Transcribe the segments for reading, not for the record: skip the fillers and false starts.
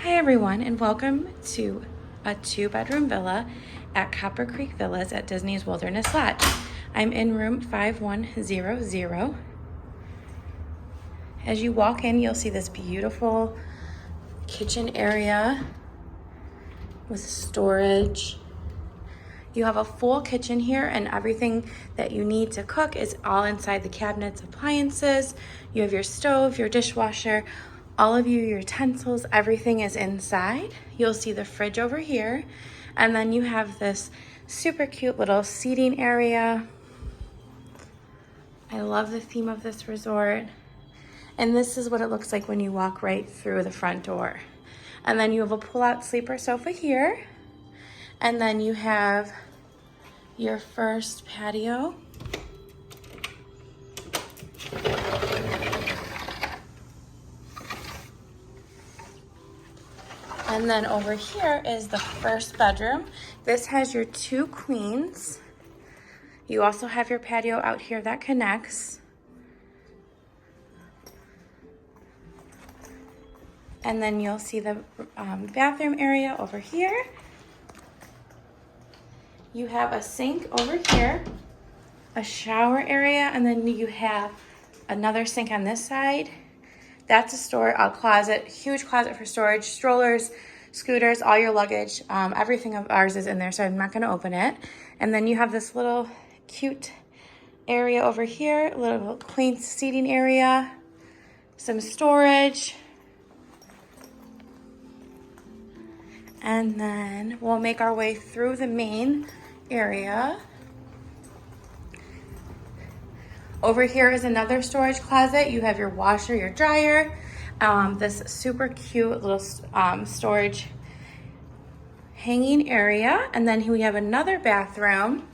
Hi everyone, and welcome to a 2-bedroom villa at Copper Creek Villas at Disney's Wilderness Lodge. I'm in room 5100. As you walk in, you'll see this beautiful kitchen area with storage. You have a full kitchen here, and everything that you need to cook is all inside the cabinets, appliances. You have your stove, your dishwasher, all of your utensils, everything is inside. You'll see the fridge over here, and then you have this super cute little seating area. I love the theme of this resort. And this is what it looks like when you walk right through the front door. And then you have a pull-out sleeper sofa here. And then you have your first patio. And then over here is the first bedroom. This has your 2 queens. You also have your patio out here that connects. And then you'll see the bathroom area over here. You have a sink over here, a shower area, and then you have another sink on this side. That's a closet, huge closet for storage, strollers, scooters, all your luggage. Everything of ours is in there, so I'm not gonna open it. And then you have this little cute area over here, a little quaint seating area, some storage. And then we'll make our way through the main area. Over here is another storage closet. You have your washer, your dryer, this super cute little storage hanging area. And then we have another bathroom.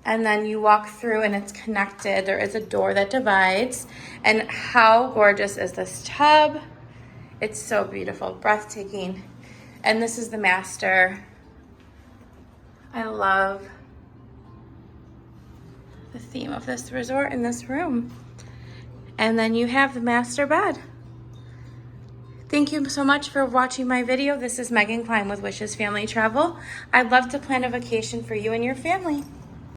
And then you walk through and it's connected. There is a door that divides. And how gorgeous is this tub? It's so beautiful, breathtaking. And this is the master. I love the theme of this resort in this room. And then you have the master bed. Thank you so much for watching my video. This is Megan Klein with Wishes Family Travel. I'd love to plan a vacation for you and your family.